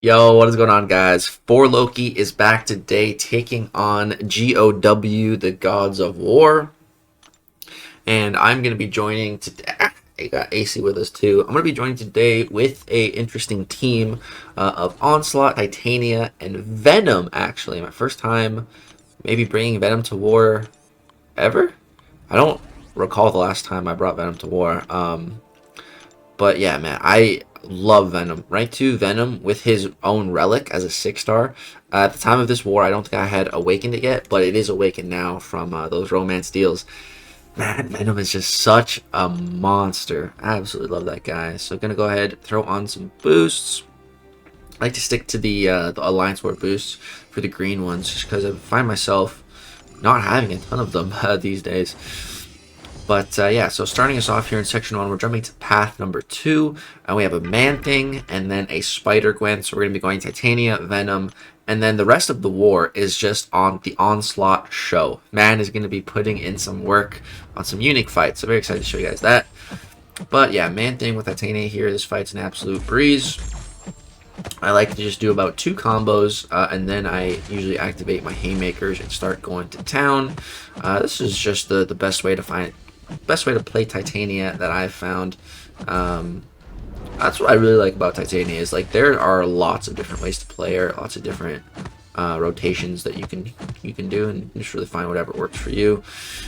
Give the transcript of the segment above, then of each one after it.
Yo, what is going on, guys? For Loki is back today taking on GOW, the Gods of War. And I'm going to be joining today. I got AC with us too. I'm going to be joining today with a interesting team of Onslaught, Titania, and Venom, actually. My first time maybe bringing Venom to war ever? I don't recall the last time I brought Venom to war. But yeah, man, I love Venom. Rank 2 Venom with his own relic as a 6-star. At the time of this war, I don't think I had awakened it yet, but it is awakened now from those romance deals. Man, Venom is just such a monster. I absolutely love that guy. So gonna go ahead, throw on some boosts. I like to stick to the Alliance War boosts for the green ones, just because I find myself not having a ton of them these days. But yeah, so starting us off here in section 1, we're jumping to path number 2, and we have a Man-Thing and then a Spider-Gwen. So we're going to be going Titania, Venom, and then the rest of the war is just on the Onslaught show. Man is going to be putting in some work on some unique fights, so very excited to show you guys that. But yeah, Man-Thing with Titania here, this fight's an absolute breeze. I like to just do about 2 combos, and then I usually activate my haymakers and start going to town. This is just the best way to play Titania that I've found. That's what I really like about Titania, is like there are lots of different ways to play her, lots of different rotations that you can do, and just really find whatever works for you.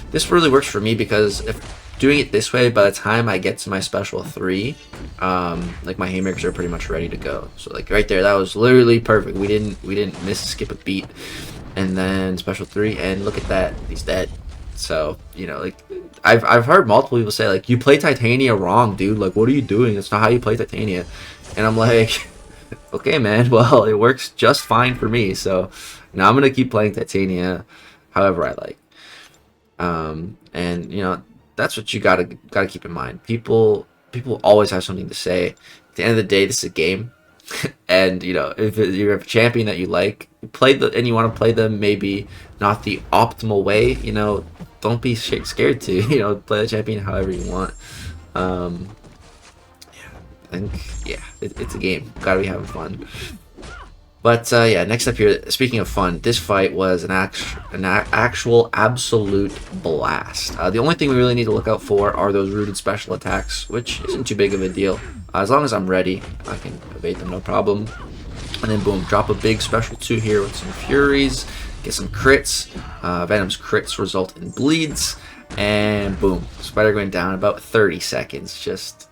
This really works for me because if doing it this way, by the time I get to my special 3, like my haymakers are pretty much ready to go. So like right there, that was literally perfect. We didn't skip a beat. And then special 3, and look at that, he's dead. So, you know, like I've heard multiple people say like, you play Titania wrong, dude. Like, what are you doing? That's not how you play Titania. And I'm like, okay, man. Well, it works just fine for me. So now I'm gonna keep playing Titania however I like. And you know, that's what you gotta keep in mind. People always have something to say. At the end of the day, this is a game. And you know, if you're a champion that you like, and you want to play them maybe not the optimal way, you know, don't be scared to, you know, play the champion however you want. Yeah, I think, yeah, it's a game. Gotta be having fun. But yeah, next up here, speaking of fun, this fight was an actual absolute blast. The only thing we really need to look out for are those rooted special attacks, which isn't too big of a deal. As long as I'm ready, I can evade them no problem. And then boom, drop a big special 2 here with some Furies, get some crits. Venom's crits result in bleeds, and boom, Spider going down about 30 seconds. Just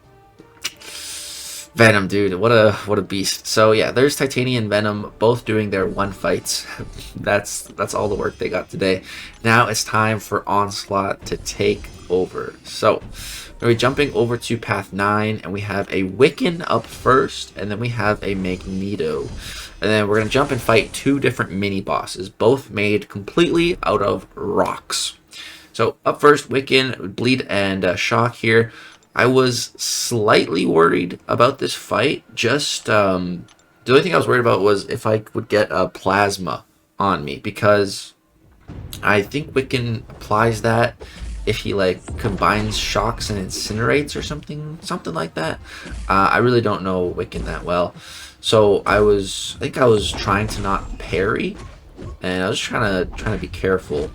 Venom, dude, what a beast. So yeah, there's Titania and Venom both doing their 1 fights. That's all the work they got today. Now it's time for Onslaught to take over. So we're jumping over to path 9, and we have a Wiccan up first, and then we have a Magneto. And then we're gonna jump and fight 2 different mini bosses, both made completely out of rocks. So up first, Wiccan, bleed and shock here. I was slightly worried about this fight. Just the only thing I was worried about was if I would get a plasma on me, because I think Wiccan applies that if he like combines shocks and incinerates or something like that. I really don't know Wiccan that well, so I think I was trying to not parry, and I was trying to be careful.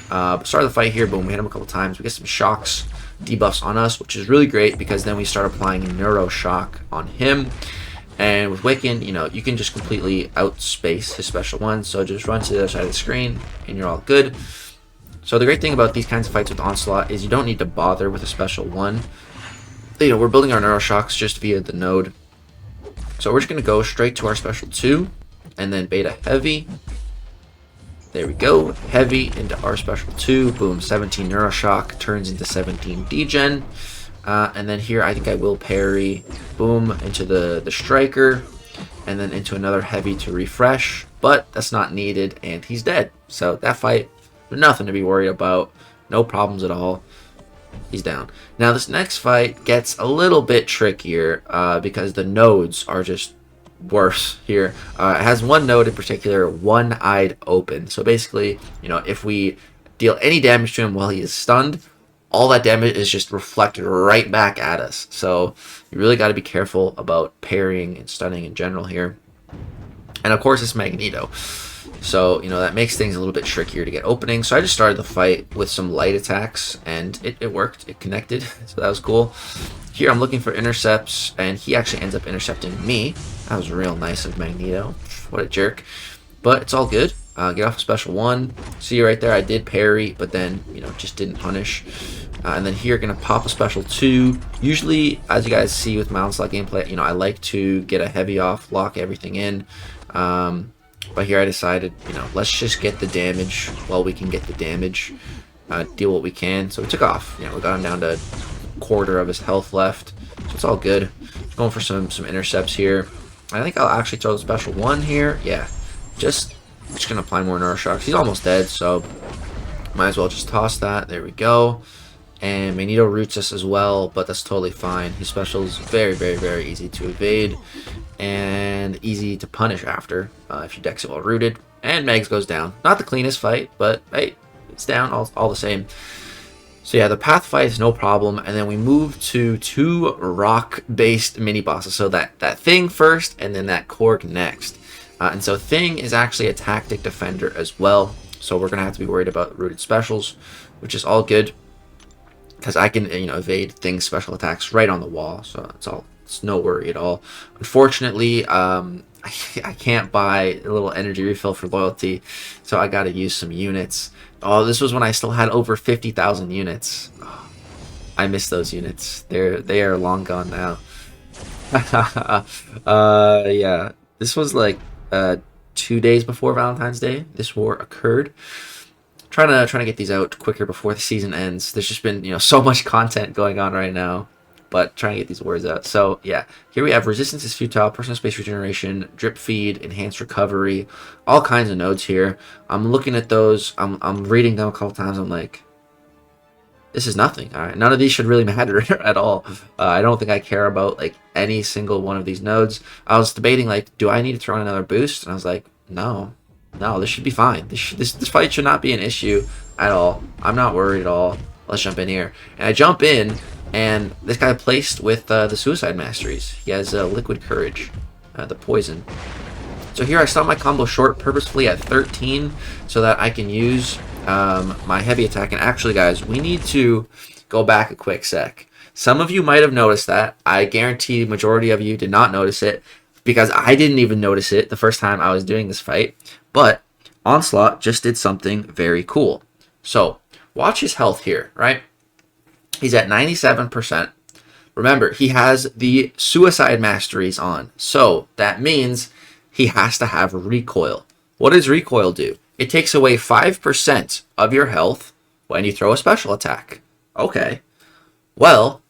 Start of the fight here, boom, we hit him a couple times. We get some shocks, debuffs on us, which is really great because then we start applying Neuro Shock on him. And with Wiccan, you know, you can just completely outspace his special 1, so just run to the other side of the screen and you're all good. So the great thing about these kinds of fights with Onslaught is you don't need to bother with a special 1. You know, we're building our Neuro Shocks just via the node. So we're just going to go straight to our special 2 and then beta heavy. There we go, heavy into our special 2, boom, 17 Neuroshock turns into 17 degen, and then here I think I will parry, boom, into the striker, and then into another heavy to refresh, but that's not needed, and he's dead. So that fight, nothing to be worried about, no problems at all, he's down. Now this next fight gets a little bit trickier, because the nodes are just worse here. It has one node in particular, one-eyed open. So basically, you know, if we deal any damage to him while he is stunned, all that damage is just reflected right back at us. So you really got to be careful about parrying and stunning in general here. And of course it's Magneto. So, you know, that makes things a little bit trickier to get opening. So I just started the fight with some light attacks, and it worked. It connected, so that was cool. Here I'm looking for intercepts, and he actually ends up intercepting me. That was real nice of Magneto. What a jerk. But it's all good. Get off a special one. See right there, I did parry, but then, you know, just didn't punish. And then here, gonna pop a special 2. Usually, as you guys see with my Onslaught gameplay, you know, I like to get a heavy off, lock everything in. But here I decided, you know, let's just get the damage while we can get the damage. Deal what we can. So we took off. You know, we got him down to a quarter of his health left. So it's all good. Going for some intercepts here. I think I'll actually throw the special 1 here. Yeah. Just gonna apply more Neuroshocks. He's almost dead, so might as well just toss that. There we go. And Magneto roots us as well, but that's totally fine. His special is very, very, very easy to evade and easy to punish after if your deck's well rooted. And Megs goes down. Not the cleanest fight, but hey, it's down all the same. So yeah, the path fight is no problem, and then we move to 2 rock-based mini-bosses. So that Thing first, and then that Korg next. And so Thing is actually a tactic defender as well, so we're going to have to be worried about rooted specials, which is all good, because I can, you know, evade Thing's special attacks right on the wall, so it's no worry at all. Unfortunately, I can't buy a little energy refill for loyalty, so I got to use some units. Oh, this was when I still had over 50,000 units. Oh, I miss those units. They are long gone now. Yeah, this was like 2 days before Valentine's Day. This war occurred. Trying to get these out quicker before the season ends. There's just been, you know, so much content going on right now, but trying to get these words out. So yeah, here we have resistance is futile, personal space regeneration, drip feed, enhanced recovery, all kinds of nodes here. I'm looking at those. I'm reading them a couple times. I'm like, this is nothing. All right, none of these should really matter at all. I don't think I care about like any single one of these nodes. I was debating like, do I need to throw in another boost? And I was like, no, this should be fine. This fight should not be an issue at all. I'm not worried at all. Let's jump in here. And I jump in, and this guy placed with the Suicide Masteries. He has Liquid Courage, the poison. So here I stop my combo short purposefully at 13 so that I can use my heavy attack. And actually, guys, we need to go back a quick sec. Some of you might have noticed that. I guarantee the majority of you did not notice it, because I didn't even notice it the first time I was doing this fight. But Onslaught just did something very cool. So watch his health here, right? He's at 97%. Remember, he has the Suicide Masteries on. So that means he has to have recoil. What does recoil do? It takes away 5% of your health when you throw a special attack. Okay. Well,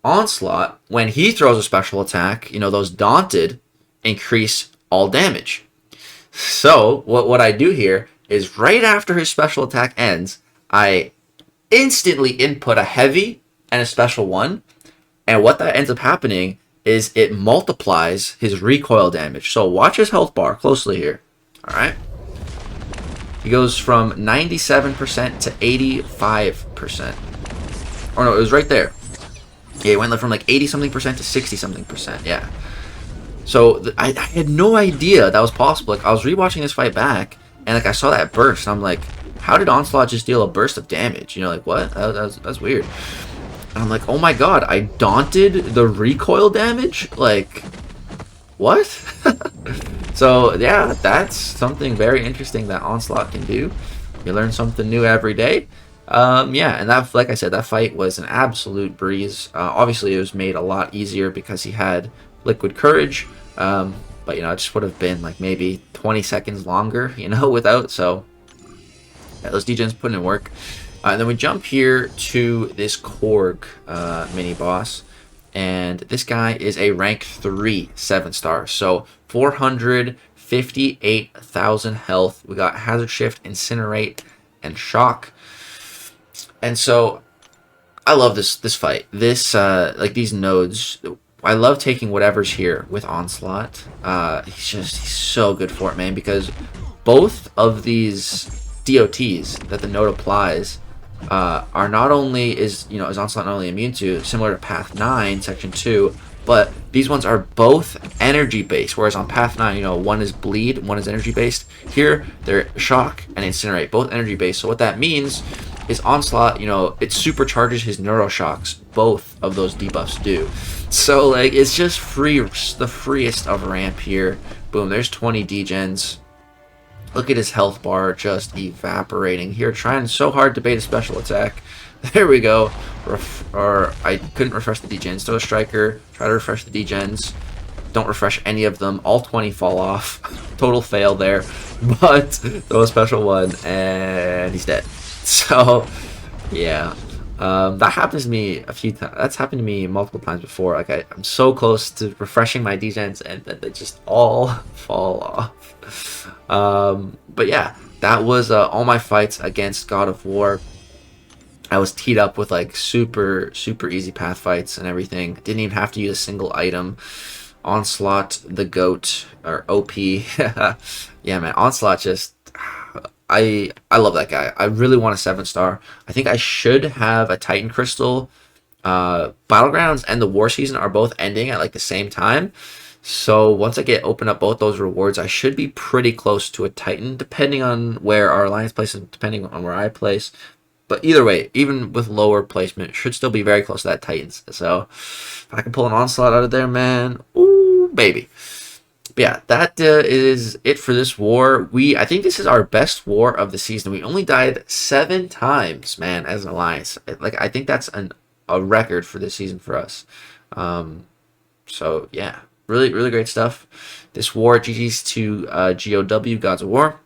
Onslaught, when he throws a special attack, you know, those Daunted increase all damage. So what I do here is right after his special attack ends, I instantly input a heavy and a special 1. And what that ends up happening is it multiplies his recoil damage. So watch his health bar closely here. All right. He goes from 97% to 85%. Or no, it was right there. Yeah, it went from like 80-something% to 60-something%. Yeah. So I had no idea that was possible. Like, I was rewatching this fight back, and like I saw that burst, and I'm like, how did Onslaught just deal a burst of damage? You know, like, what? That's weird. And I'm like, oh my god, I daunted the recoil damage? Like, what? So yeah, that's something very interesting that Onslaught can do. You learn something new every day. Yeah, and that, like I said, that fight was an absolute breeze. Obviously, it was made a lot easier because he had Liquid Courage. But, you know, it just would have been like maybe 20 seconds longer, you know, without. So yeah, those degens put in work. And then we jump here to this Korg mini boss. And this guy is a rank 3 7-star. So 458,000 health. We got Hazard Shift, Incinerate, and Shock. And so I love this fight. This like these nodes. I love taking whatever's here with Onslaught. He's so good for it, man, because both of these DOTs that the node applies are not only is Onslaught not only immune to, similar to Path 9 Section 2, but these ones are both energy based, whereas on Path 9, you know, one is bleed, one is energy based. Here they're shock and incinerate, both energy based. So what that means is Onslaught, you know, it supercharges his neuroshocks. Both of those debuffs do. So like it's just free, the freest of ramp here. Boom, there's 20 degens. Look at his health bar just evaporating here, trying so hard to bait a special attack. There we go. Or I couldn't refresh the degens. Throw a striker, try to refresh the degens. Don't refresh any of them. All 20 fall off. Total fail there. But throw a special one and he's dead. So yeah. That happens to me a few times. That's happened to me multiple times before. Like I'm so close to refreshing my degens and then they just all fall off. But yeah, that was all my fights against God of War. I was teed up with like super easy path fights and everything. Didn't even have to use a single item. Onslaught the GOAT, or OP. Yeah, man, Onslaught just I love that guy. I really want a 7-star. I think I should have a Titan Crystal. Battlegrounds and the War Season are both ending at like the same time. So once I open up both those rewards, I should be pretty close to a Titan, depending on where our alliance places, depending on where I place. But either way, even with lower placement, should still be very close to that Titans. So if I can pull an Onslaught out of there, man, ooh, baby. But yeah, that is it for this war. I think this is our best war of the season. We only died 7 times, man, as an alliance. Like I think that's a record for this season for us. So yeah, really great stuff. This war, GG's to GOW, Gods of War.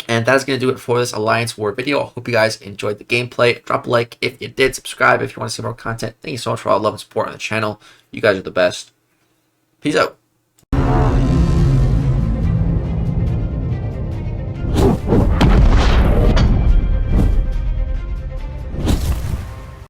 And that's going to do it for this Alliance War video. I hope you guys enjoyed the gameplay. Drop a like if you did. Subscribe if you want to see more content. Thank you so much for all the love and support on the channel. You guys are the best. Peace out.